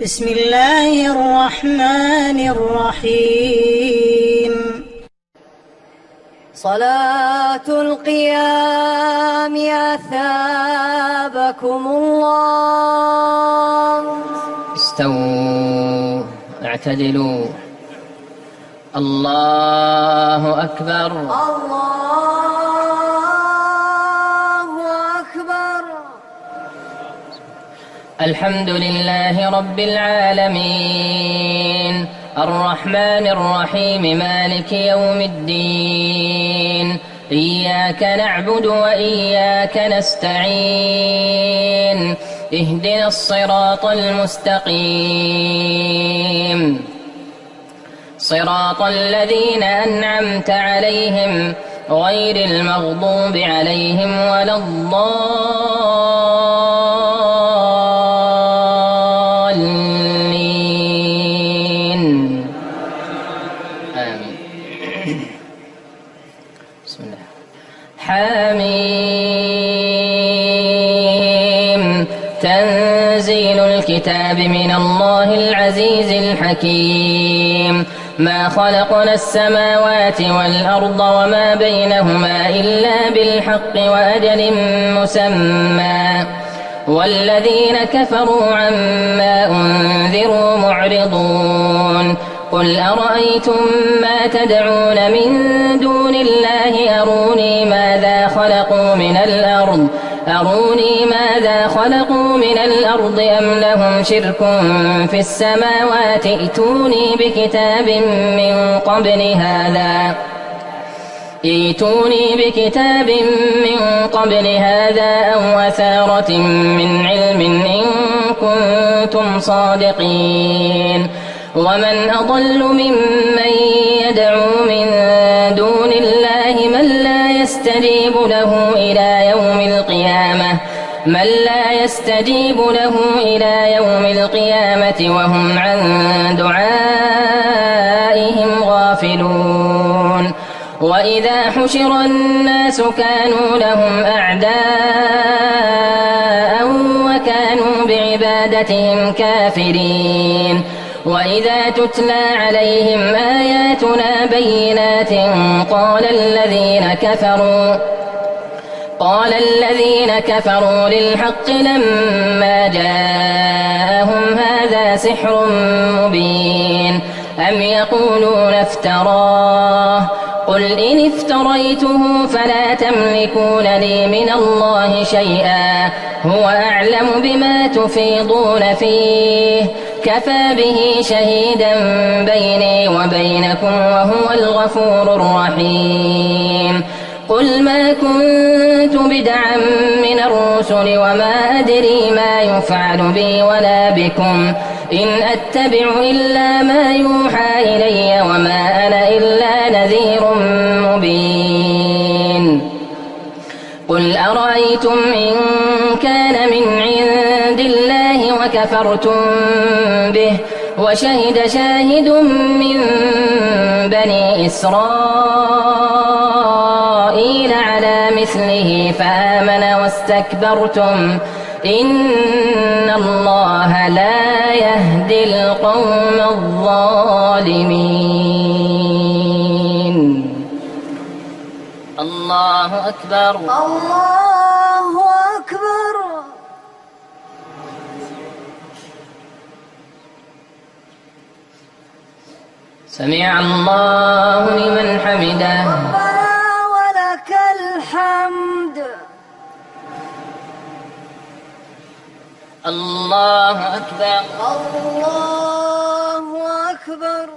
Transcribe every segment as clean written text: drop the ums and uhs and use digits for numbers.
بسم الله الرحمن الرحيم. صلاة القيام أثابكم الله. استووا اعتدلوا. الله أكبر. الله أكبر. الحمد لله رب العالمين الرحمن الرحيم مالك يوم الدين إياك نعبد وإياك نستعين اهدنا الصراط المستقيم صراط الذين أنعمت عليهم غير المغضوب عليهم ولا الضالين آمين. بسم الله. حميم تنزيل الكتاب من الله العزيز الحكيم ما خلقنا السماوات والأرض وما بينهما إلا بالحق وأجل مسمى والذين كفروا عما أنذروا معرضون قل أرأيتم ما تدعون من دون الله أروني ماذا خلقوا من الأرض أم لهم شرك في السماوات ائتوني بكتاب من قبل هذا أو أثارة من علم إن كنتم صادقين ومن أضل ممن يدعو من دون الله من لا يستجيب له إلى يوم القيامة وهم عن دعائهم غافلون وإذا حشر الناس كانوا لهم أعداء وكانوا بعبادتهم كافرين وإذا تتلى عليهم آياتنا بينات قال الذين كفروا للحق لما جاءهم هذا سحر مبين أم يقولون افتراه قل إن افتريته فلا تملكون لي من الله شيئا هو أعلم بما تفيضون فيه كفى به شهيدا بيني وبينكم وهو الغفور الرحيم قل ما كنت بدعا من الرسل وما أدري ما يفعل بي ولا بكم إن أتبع إلا ما يوحى إلي وما أنا إلا نذير مبين قل أرأيتم إن كان من عند الله وكفرتم به وشهد شاهد من بني إسرائيل على مثله فآمن واستكبرتم إن الله لا يهدي القوم الظالمين. الله أكبر. الله أكبر. سمع الله لمن حمده. ربنا ولك الحمد. الله أكبر. الله أكبر.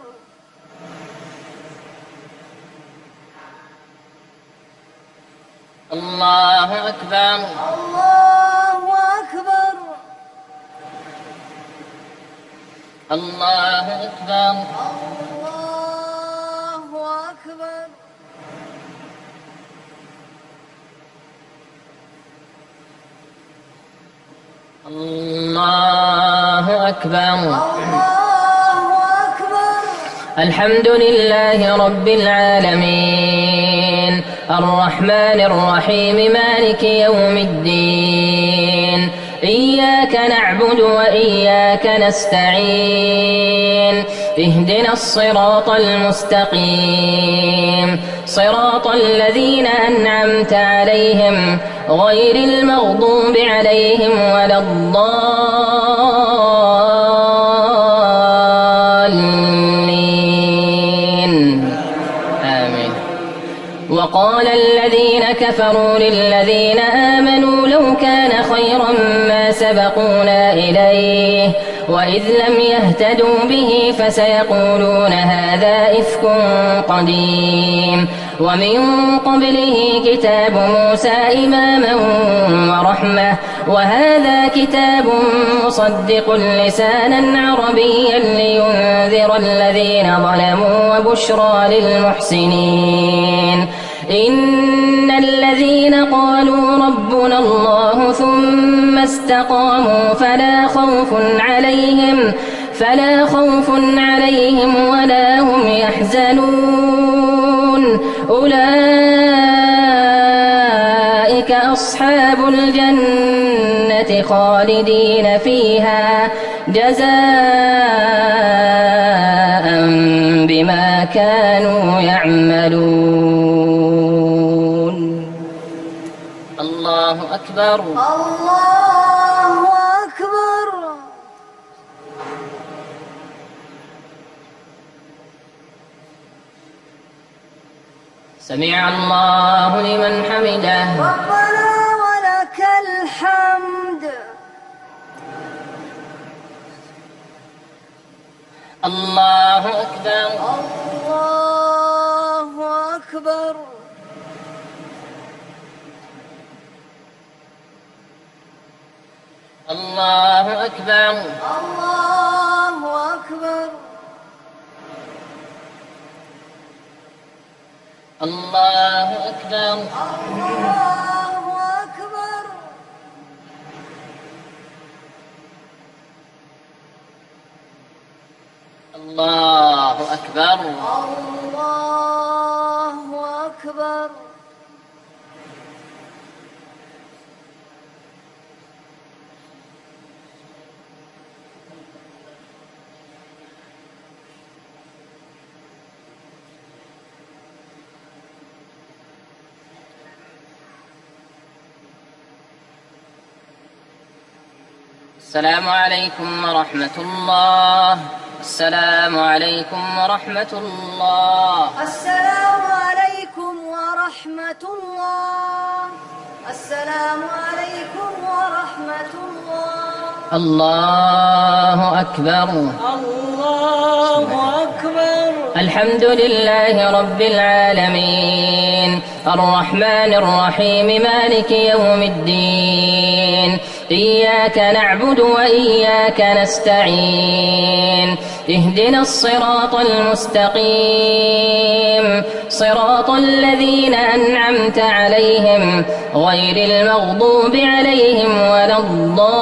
الله أكبر. الله أكبر. الله أكبر. الله أكبر. الله أكبر. الله أكبر. الحمد لله رب العالمين الرحمن الرحيم مالك يوم الدين إياك نعبد وإياك نستعين اهدنا الصراط المستقيم صراط الذين أنعمت عليهم غير المغضوب عليهم ولا الضالين آمين. وقال الذين كفروا للذين آمنوا لو كان خيرا ما سبقونا إليه وإذ لم يهتدوا به فسيقولون هذا إفك قديم ومن قبله كتاب موسى إماما ورحمة وهذا كتاب مصدق لسانا عربيا لينذر الذين ظلموا وبشرى للمحسنين إن الذين قالوا ربنا الله ثم استقاموا فلا خوف عليهم ولا هم يحزنون أولئك أصحاب الجنة خالدين فيها جزاء بما كانوا يعملون. الله أكبر. الله أكبر. سمع الله لمن حمده. ربنا ولك الحمد. الله أكبر. الله أكبر. الله أكبر. الله أكبر. الله أكبر. الله أكبر. الله أكبر. الله أكبر. السلام عليكم ورحمة الله. السلام عليكم ورحمة الله. السلام عليكم ورحمة الله. السلام عليكم ورحمة الله. الله أكبر. الله أكبر. الحمد لله رب العالمين الرحمن الرحيم مالك يوم الدين إياك نعبد وإياك نستعين اهدنا الصراط المستقيم صراط الذين أنعمت عليهم غير المغضوب عليهم ولا الضالين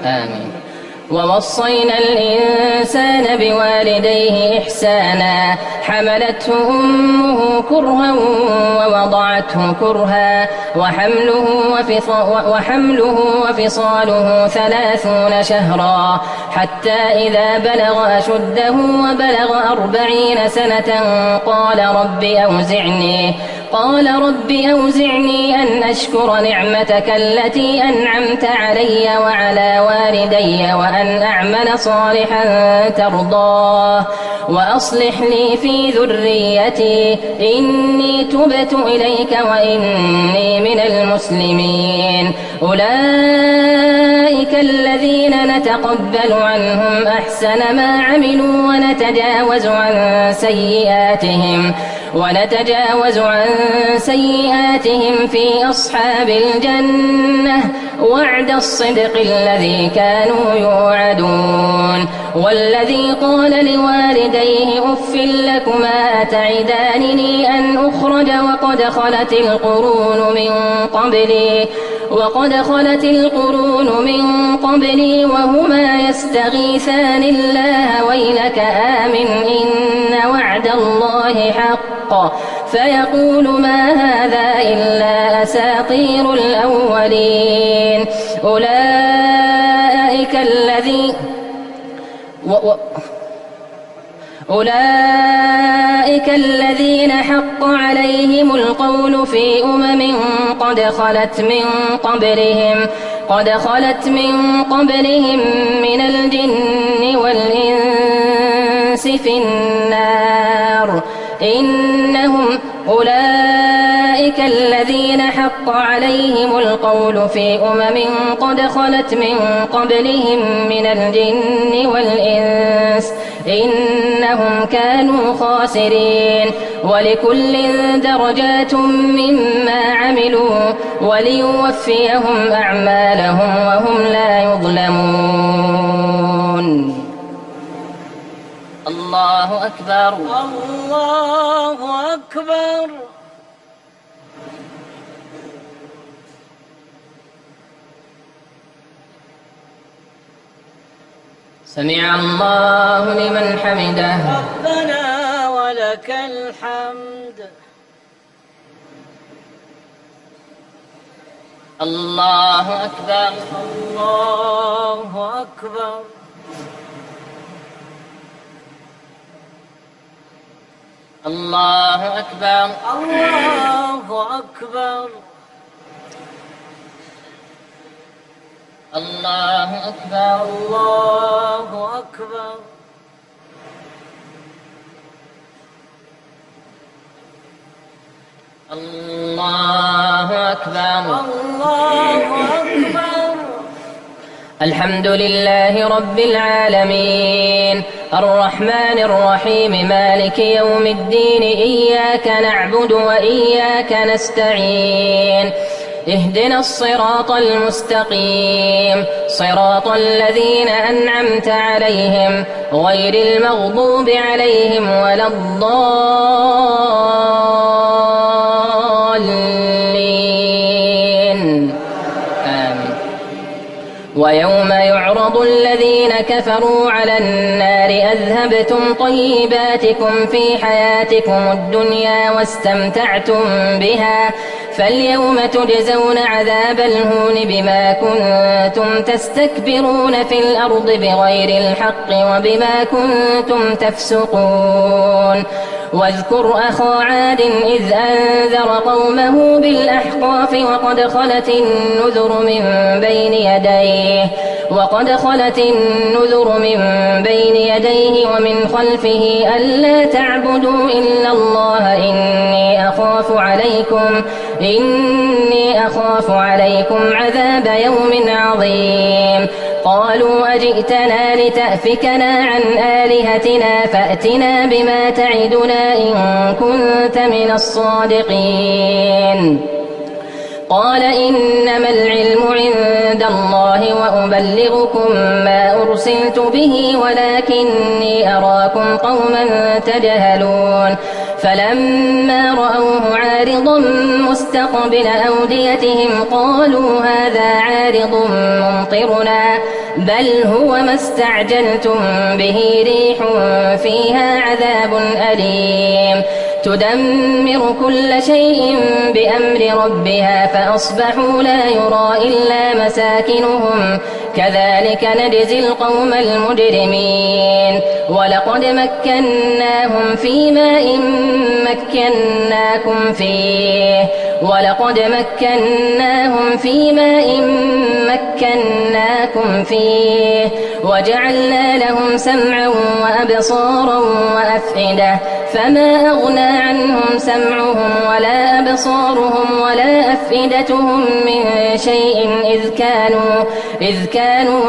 آمين. ووصينا الإنسان بوالديه إحسانا حملته أمه كرها ووضعته كرها وحمله وفصاله 30 شهرا حتى إذا بلغ أشده وبلغ 40 سنة قال رب أوزعني أن أشكر نعمتك التي أنعمت علي وعلى والدي وأن أعمل صالحا ترضاه وأصلح لي في ذريتي إني تبت إليك وإني من المسلمين. أولئك الذين نتقبل عنهم أحسن ما عملوا ونتجاوز عن سيئاتهم في أصحاب الجنة وعد الصدق الذي كانوا يوعدون. والذي قال لوالديه أف لكما أتعدانني أن أخرج وقد خلت القرون من قبلي وقد خلت القرون من قبلي وهما يستغيثان الله ويلك آمن إن وعد الله حق فيقول ما هذا إلا أساطير الأولين أولئك الذين حق عليهم القول في قد خلت من قبلهم من الجن والإنس في النار أولئك الذين حق عليهم القول في قد خلت من قبلهم من الجن والإنس إنهم كانوا خاسرين ولكل درجات مما عملوا وليوفيهم أعمالهم وهم لا يظلمون. الله أكبر. الله أكبر. سمع الله لمن حمده. ربنا ولك الحمد. الله أكبر. الله أكبر. الله أكبر. الله أكبر. الله أكبر. الله أكبر. الله أكبر. الله أكبر. الحمد لله رب العالمين الرحمن الرحيم مالك يوم الدين إياك نعبد وإياك نستعين اهدنا الصراط المستقيم صراط الذين أنعمت عليهم غير المغضوب عليهم ولا الضالين آمين. ويوم يعرض الذين كفروا على النار أذهبتم طيباتكم في حياتكم الدنيا واستمتعتم بها فاليوم تجزون عذاب الهون بما كنتم تستكبرون في الأرض بغير الحق وبما كنتم تفسقون. واذكر أخا عاد إذ أنذر قومه بالأحقاف وقد خلت النذر من بين يديه ومن خلفه ألا تعبدوا إلا الله إني أخاف عليكم عذاب يوم عظيم. قالوا أجئتنا لتأفكنا عن آلهتنا فأتنا بما تعدنا إن كنت من الصادقين. قال إنما العلم عند الله وأبلغكم ما أرسلت به ولكني أراكم قوما تجهلون. فلما رأوه عارضا مستقبل أوديتهم قالوا هذا عارض ممطرنا بل هو ما استعجلتم به ريح فيها عذاب أليم تدمر كل شيء بأمر ربها فأصبحوا لا يرى إلا مساكنهم كذلك نجزي القوم المجرمين. ولقد مكناهم في ماء مكناكم فيه وجعلنا لهم سمعا وأبصارا وأفئدة فما أغنى عنهم سمعهم ولا أبصارهم ولا أفئدتهم من شيء إذ كانوا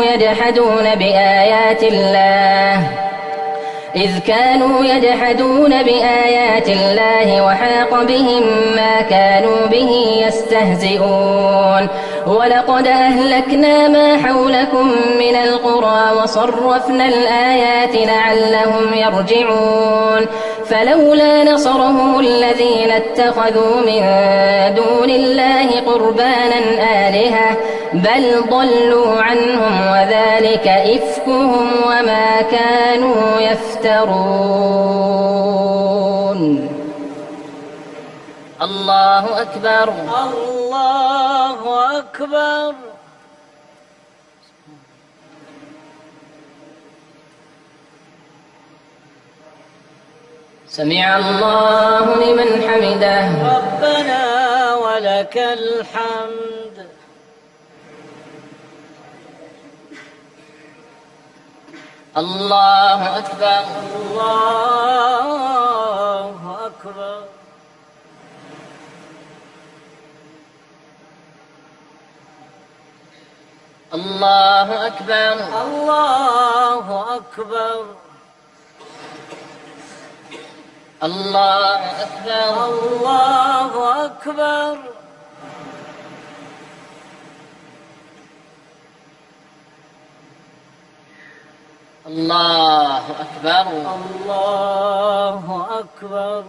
يجحدون بآيات الله وحاق بهم ما كانوا به يستهزئون. ولقد أهلكنا ما حولكم من القرى وصرفنا الآيات لعلهم يرجعون. فلولا نصرهم الذين اتخذوا من دون الله قربانا آلهة بل ضلوا عنهم وذلك إفكهم وما كانوا يفترون. الله أكبر. الله أكبر. سمع الله لمن حمده. ربنا ولك الحمد. الله أكبر. الله أكبر. الله أكبر. الله أكبر. الله أكبر. الله أكبر. الله أكبر. الله أكبر.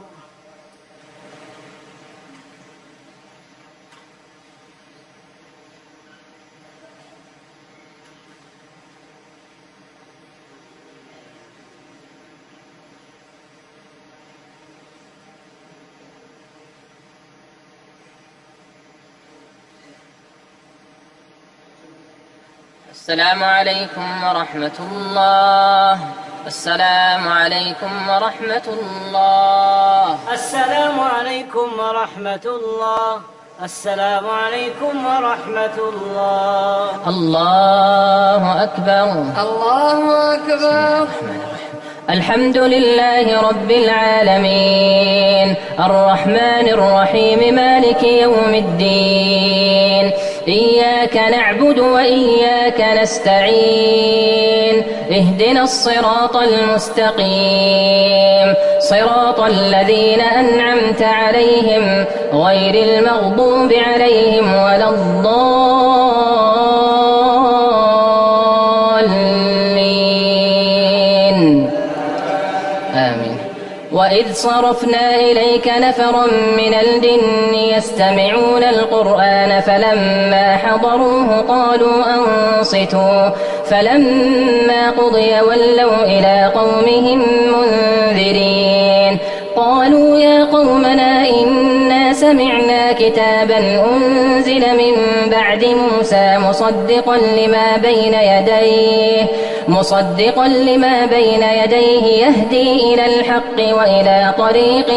السلام عليكم ورحمة الله. السلام عليكم ورحمة الله. السلام عليكم ورحمة الله. السلام عليكم ورحمة الله. الله أكبر. الله أكبر. الحمد لله رب العالمين الرحمن الرحيم مالك يوم الدين إياك نعبد وإياك نستعين اهدنا الصراط المستقيم صراط الذين أنعمت عليهم غير المغضوب عليهم ولا الضالين آمين. وإذ صرفنا إليك نفرا من الجن يستمعون القرآن فلما حضروه قالوا أنصتوا فلما قضي ولوا إلى قومهم منذرين قالوا يا قومنا إنا سمعنا كتابا أنزل من بعد موسى مصدقا لما بين يديه يهدي إلى الحق وإلى طريق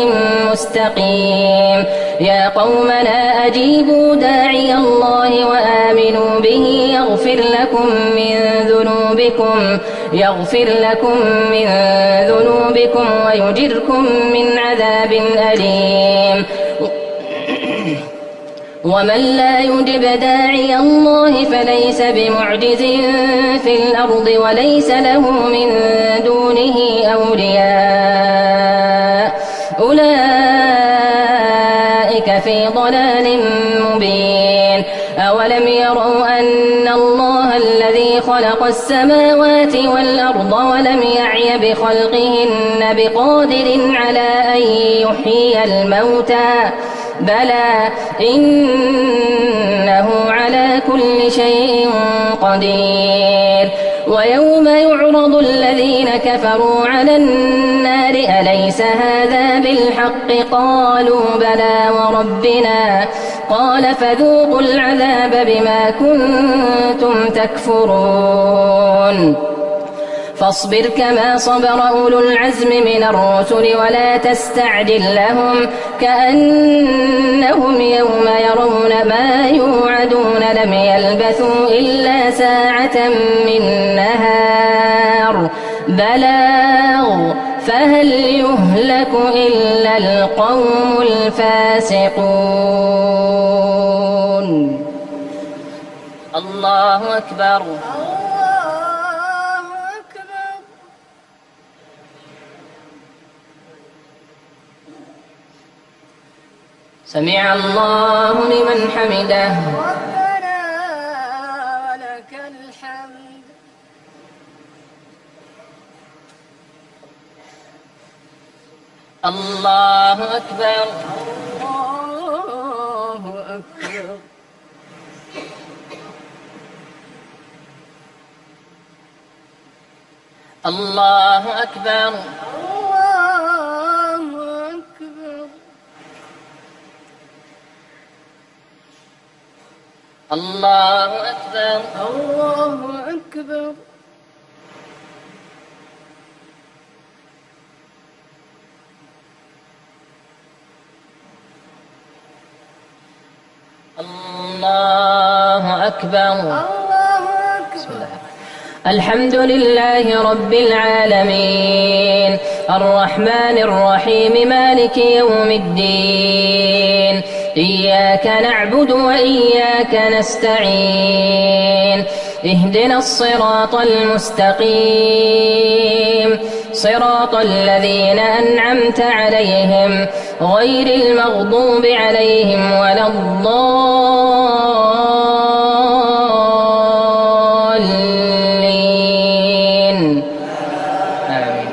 مستقيم يا قومنا أجيبوا داعي الله وآمنوا به يغفر لكم من ذنوبكم ويجركم من عذاب أليم ومن لا يجب داعي الله فليس بمعجز في الأرض وليس له من دونه أولياء أولئك في ضلال مبين أولم يروا أن الله الذي خلق السماوات والأرض ولم يعي بخلقهن بقادر على أن يحيي الموتى بلى إنه على كل شيء قدير ويوم يعرض الذين كفروا على النار أليس هذا بالحق قالوا بلى وربنا قال فذوقوا العذاب بما كنتم تكفرون فاصبر كما صبر أولو العزم من الرسل ولا تستعجل لهم كأنهم يوم يرون ما يوعدون لم يلبثوا إلا ساعة من نهار بلاغ فهل يهلك إلا القوم الفاسقون. الله أكبر. سمع الله لمن حمده. ربنا ولك الحمد. الله أكبر. الله أكبر. الله أكبر. الله أكبر. الله أكبر. الله أكبر. الله أكبر. الله أكبر. الحمد لله رب العالمين الرحمن الرحيم مالك يوم الدين إياك نعبد وإياك نستعين اهدنا الصراط المستقيم صراط الذين أنعمت عليهم غير المغضوب عليهم ولا الضالين آمين.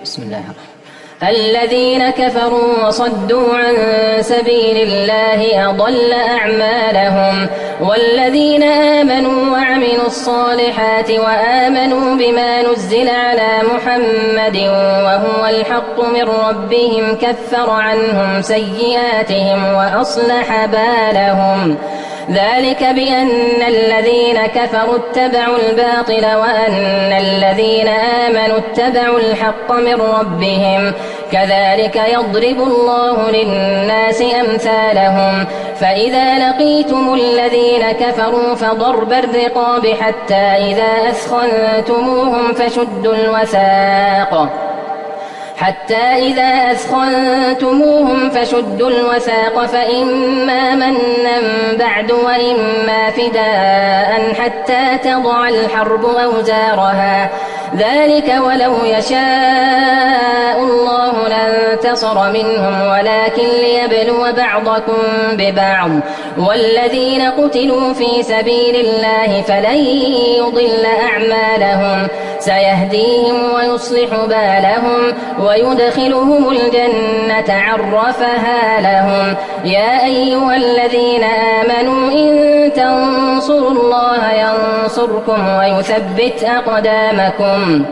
بسم الله الرحمن الذين كفروا وصدوا عن سبيل الله أضل أعمالهم والذين آمنوا وعملوا الصالحات وآمنوا بما نزل على محمد وهو الحق من ربهم كفر عنهم سيئاتهم وأصلح بالهم ذلك بأن الذين كفروا اتبعوا الباطل وأن الذين آمنوا اتبعوا الحق من ربهم كذلك يضرب الله للناس أمثالهم فإذا لقيتم الذين كفروا فضرب الرقاب حتى إذا أثخنتموهم فشدوا الوثاق فإما منا بعد وإما فداء حتى تضع الحرب أوزارها ذلك ولو يشاء الله لانتصر منهم ولكن ليبلو بعضكم ببعض والذين قتلوا في سبيل الله فلن يضل أعمالهم سيهديهم ويصلح بالهم ويدخلهم الجنة عرفها لهم يا أيها الذين آمنوا إن تنصروا الله ينصركم ويثبت أقدامكم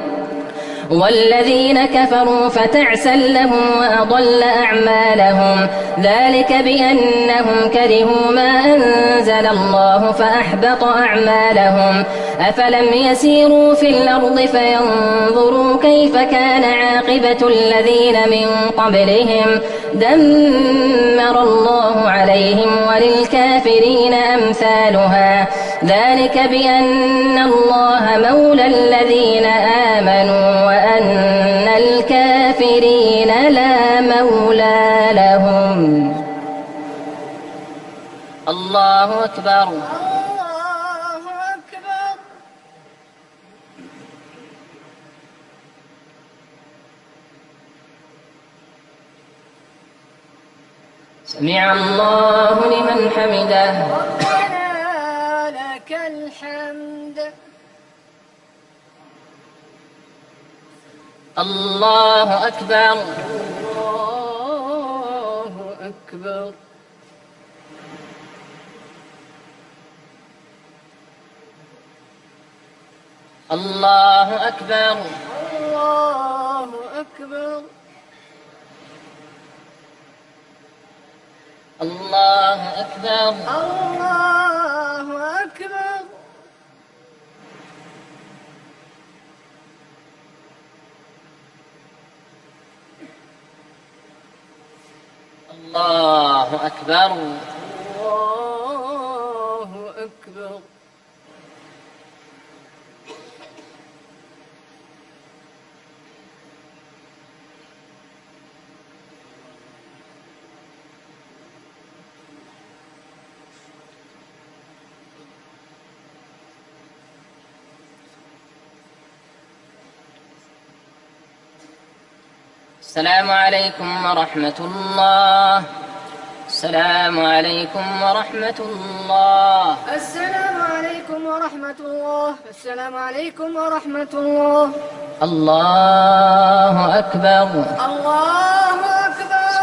والذين كفروا فتعسا لهم وأضل أعمالهم ذلك بأنهم كرهوا ما أنزل الله فأحبط أعمالهم أفلم يسيروا في الأرض فينظروا كيف كان عاقبة الذين من قبلهم دمر الله عليهم وللكافرين أمثالها ذلك بأن الله مولى الذين آمنوا وأن الكافرين لا مولى لهم. الله أكبر. الله أكبر. سمع الله لمن حمده. ربنا لك الحمد. الله أكبر. الله أكبر. الله أكبر. الله أكبر. الله أكبر. الله أكبر. الله أكبر. الله أكبر. السلام عليكم ورحمة الله. السلام عليكم ورحمة الله. السلام عليكم ورحمة الله. السلام عليكم ورحمة الله. الله أكبر. الله أكبر.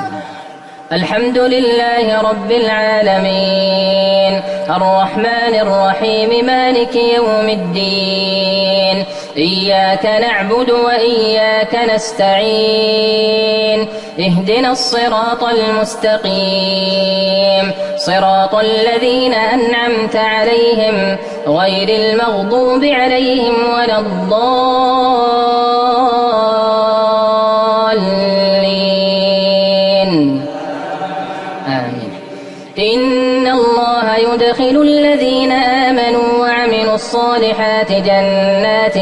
الحمد لله رب العالمين الرحمن الرحيم مالك يوم الدين إياك نعبد وإياك نستعين اهدنا الصراط المستقيم صراط الذين أنعمت عليهم غير المغضوب عليهم ولا الضالين آمين. إن الله يدخل الذين آمنوا وعملوا الصالحات جنات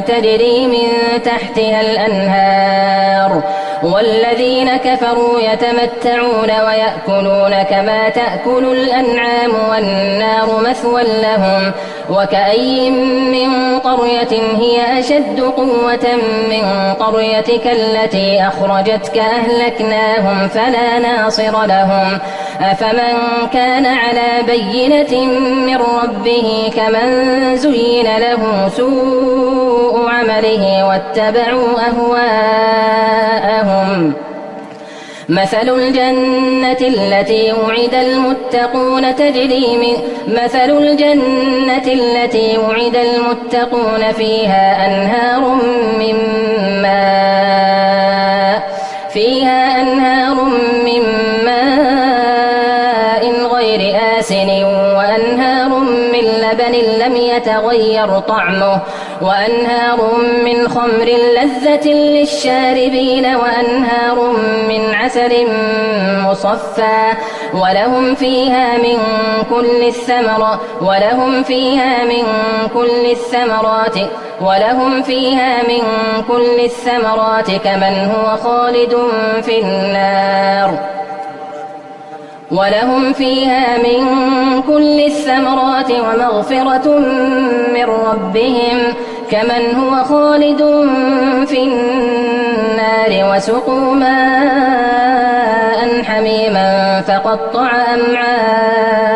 تجري من تحتها الأنهار والذين كفروا يتمتعون ويأكلون كما تأكل الأنعام والنار مثوى لهم وكأي من قرية هي أشد قوة من قريتك التي أخرجتك أهلكناهم فلا ناصر لهم أفمن كان على بينة من ربه كمن زين له سوء عمله واتبعوا أهواءهم مثل الجنة التي وعد المتقون فيها أنهار من ماء غير آسن وأنهار من لبن لم يتغير طعمه وأنهار من خمر لذة للشاربين وأنهار من عسل مصفى ولهم فيها من كل الثمرات كمن هو خالد في النار ولهم فيها من كل الثمرات ومغفرة من ربهم كمن هو خالد في النار وسقوا ماء حميما فقطع أمعاءهم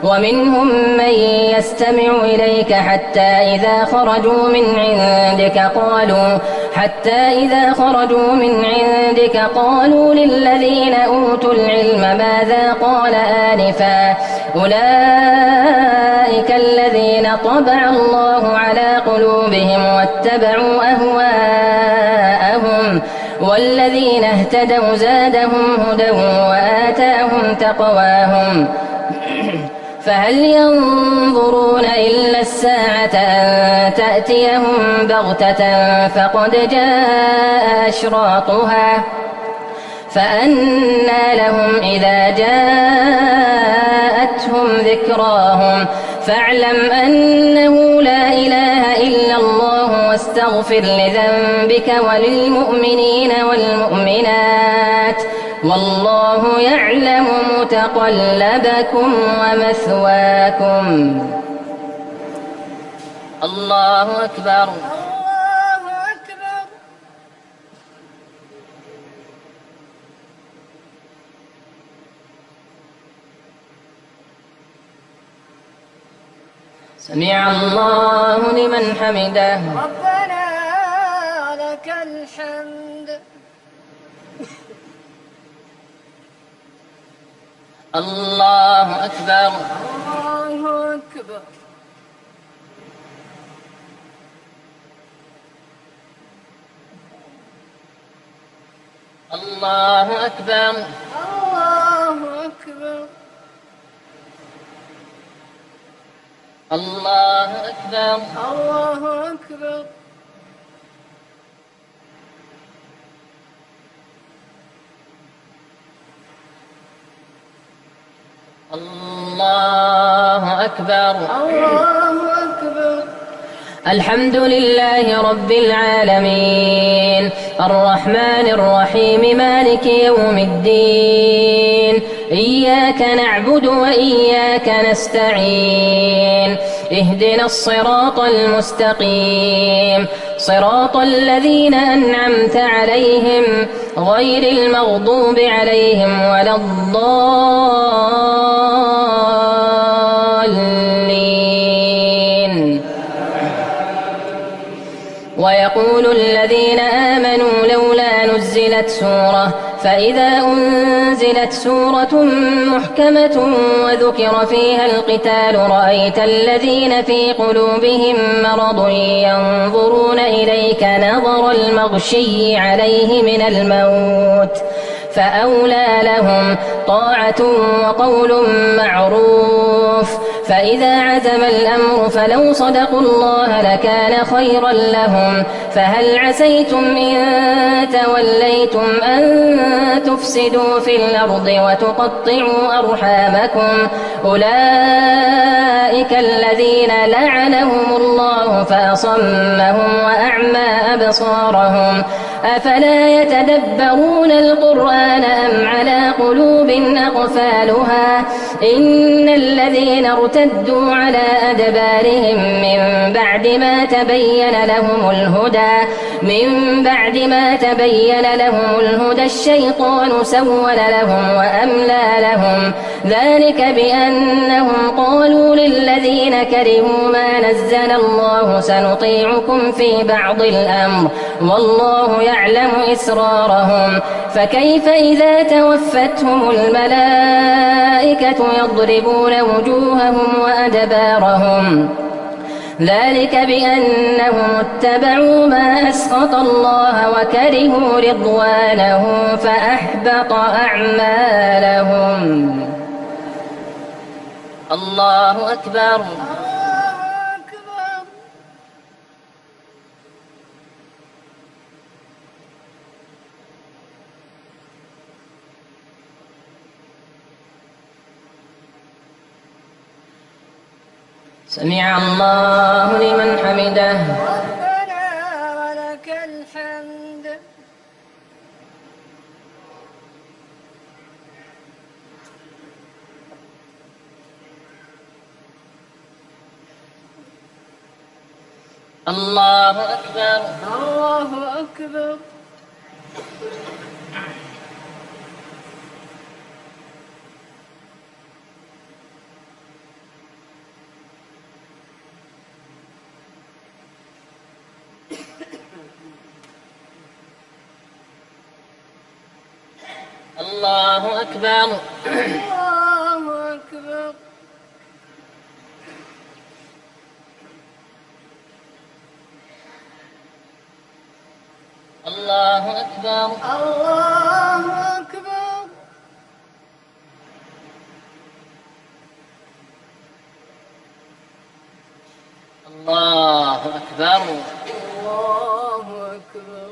ومنهم من يستمع إليك حتى إذا خرجوا من عندك قالوا للذين أوتوا العلم ماذا قال آنفا أولئك الذين طبع الله على قلوبهم واتبعوا أهواءهم والذين اهتدوا زادهم هدى وآتاهم تقواهم فهل ينظرون إلا الساعة أن تأتيهم بغتة فقد جاء أشراطها فأنى لهم إذا جاءتهم ذكراهم فاعلم أنه لا إله إلا الله واستغفر لذنبك وللمؤمنين والمؤمنات والله يعلم متقلبكم ومثواكم. الله أكبر. الله أكبر. سمع الله لمن حمده. ربنا لك الحمد. الله أكبر. الله أكبر. الله أكبر. الله أكبر. الله أكبر. الله أكبر. الله أكبر. الله أكبر. الحمد لله رب العالمين الرحمن الرحيم مالك يوم الدين إياك نعبد وإياك نستعين اهدنا الصراط المستقيم صراط الذين أنعمت عليهم غير المغضوب عليهم ولا الضالين. ويقول الذين آمنوا لولا نزلت سورة فإذا أنزلت سورة محكمة وذكر فيها القتال رأيت الذين في قلوبهم مرض ينظرون إليك نظر المغشي عليه من الموت فأولى لهم طاعة وقول معروف فإذا عزم الأمر فلو صدقوا الله لكان خيرا لهم فهل عسيتم إن توليتم أن تفسدوا في الأرض وتقطعوا أرحامكم أولئك الذين لعنهم الله فأصمهم وأعمى أبصارهم أفلا يتدبرون القرآن أم على قلوب أقفالها إن الذين ارتدوا على أدبارهم من بعد ما تبين لهم الهدى الشيطان سول لهم وأملى لهم ذلك بأنهم قالوا للذين كرهوا ما نزل الله سنطيعكم في بعض الأمر والله يعلم إسرارهم فكيف إذا توفتهم الملائكة يضربون وجوههم وأدبارهم ذلك بأنهم اتبعوا ما أسخط الله وكرهوا رضوانه فأحبط أعمالهم. الله أكبر. سمع الله لمن حمده. ربنا ولك الحمد. الله أكبر. الله أكبر. الله أكبر. الله أكبر. الله أكبر. الله أكبر. الله أكبر. الله أكبر.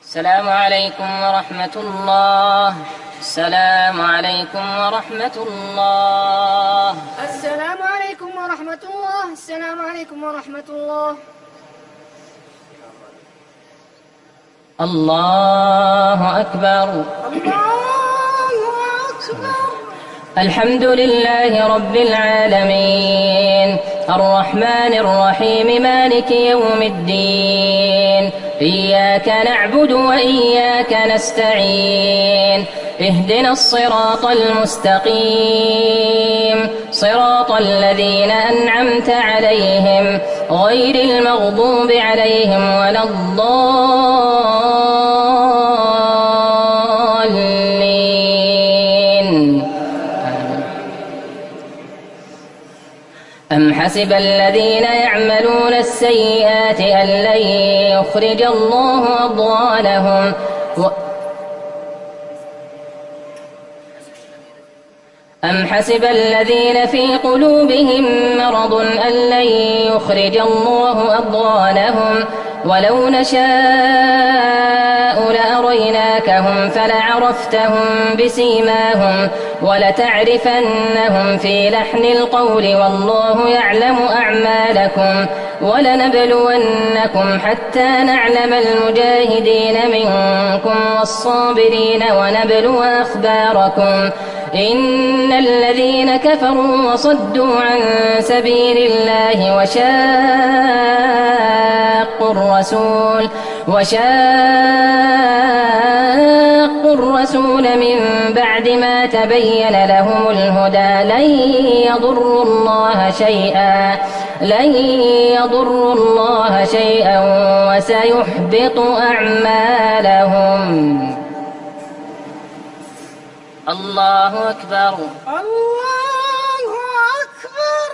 السلام عليكم ورحمة الله. السلام عليكم ورحمة الله. السلام عليكم ورحمة الله. السلام عليكم ورحمة الله. الله أكبر. الله أكبر. الحمد لله رب العالمين الرحمن الرحيم مالك يوم الدين إياك نعبد وإياك نستعين اهدنا الصراط المستقيم صراط الذين أنعمت عليهم غير المغضوب عليهم ولا الضالين. أم حسب الذين يعملون السيئات أن لن يخرج الله أضغانهم أم حسب الذين في قلوبهم مرض أن لن يخرج الله أضغانهم ولو نشاء لأريناكهم فلعرفتهم بسيماهم ولتعرفنهم في لحن القول والله يعلم أعمالكم ولنبلونكم حتى نعلم المجاهدين منكم والصابرين ونبلو أخباركم إن الذين كفروا وصدوا عن سبيل الله وشاقوا الرسول من بعد ما تبين لهم الهدى لن يضروا الله شيئا وسيحبط أعمالهم. الله أكبر. الله أكبر.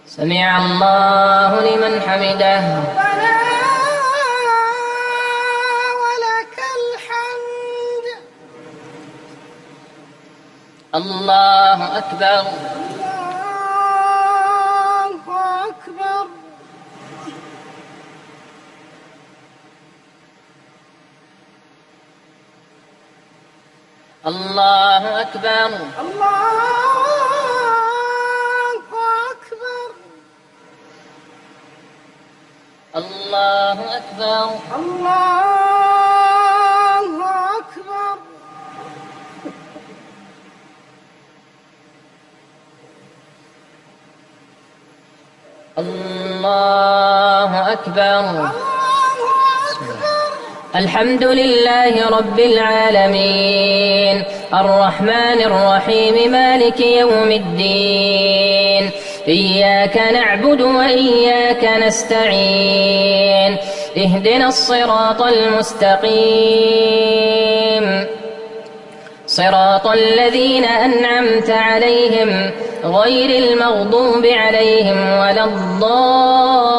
سمع الله لمن حمده. ربنا ولك الحمد. الله أكبر. الله أكبر. الله أكبر. الله أكبر. الله أكبر. الحمد لله رب العالمين الرحمن الرحيم مالك يوم الدين إياك نعبد وإياك نستعين اهدنا الصراط المستقيم صراط الذين أنعمت عليهم غير المغضوب عليهم ولا الضالين.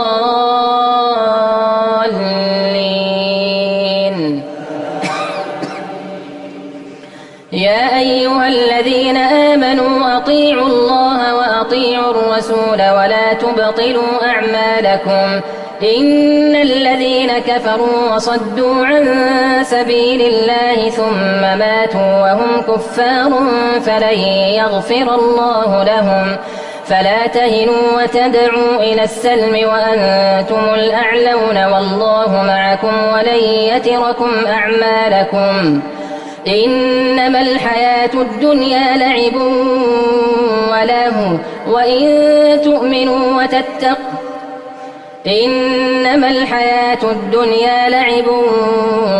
يا أيها الذين آمنوا أطيعوا الله وأطيعوا الرسول ولا تبطلوا أعمالكم إن الذين كفروا وصدوا عن سبيل الله ثم ماتوا وهم كفار فلن يغفر الله لهم فلا تهنوا وتدعوا إلى السلم وأنتم الأعلون والله معكم ولن يتركم أعمالكم إنما الحياة الدنيا لعب ولهو وإن تؤمنوا وتتقوا إنما الحياة الدنيا لعب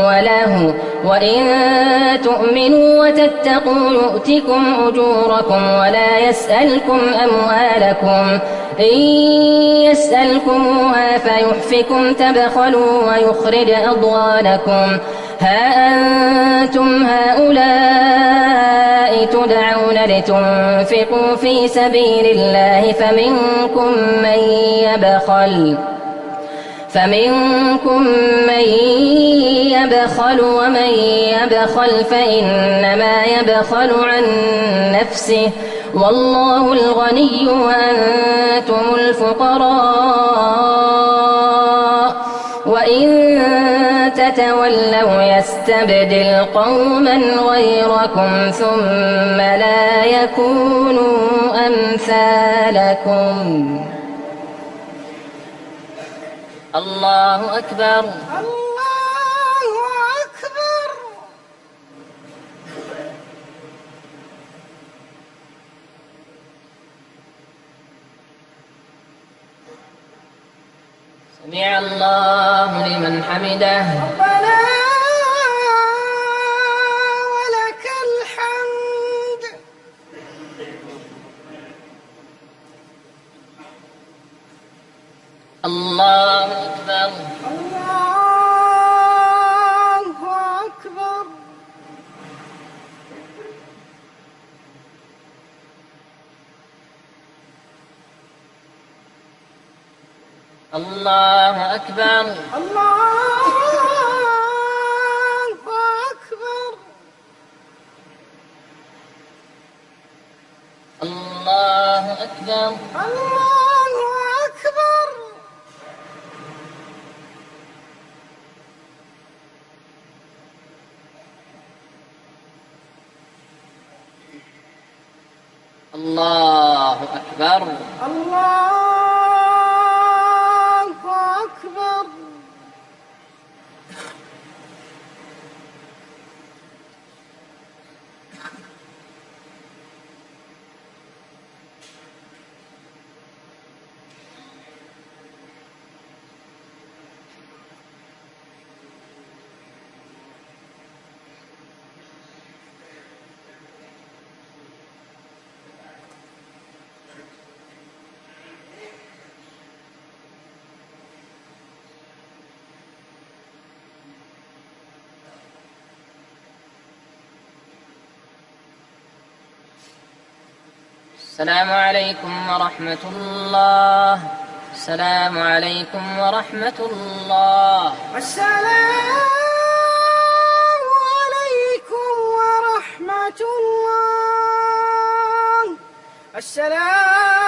ولهو وإن تؤمنوا وتتقوا يؤتكم أجوركم ولا يسألكم أموالكم إن يسألكموها فيحفكم تبخلوا ويخرج أضغانكم ها أنتم هؤلاء تدعون لتنفقوا في سبيل الله فمنكم من يبخل ومن يبخل فإنما يبخل عن نفسه والله الغني وأنتم الفقراء وإن تتولوا يستبدل قوما غيركم ثم لا يكونوا أمثالكم. الله أكبر. الله أكبر. سمع الله لمن حمده. ربنا ولك الحمد. الله أكبر. الله أكبر. الله أكبر. الله أكبر. الله أكبر. الله أكبر. الله أكبر. الله أكبر. السلام عليكم ورحمة الله. السلام عليكم ورحمة الله. السلام عليكم ورحمة الله. السلام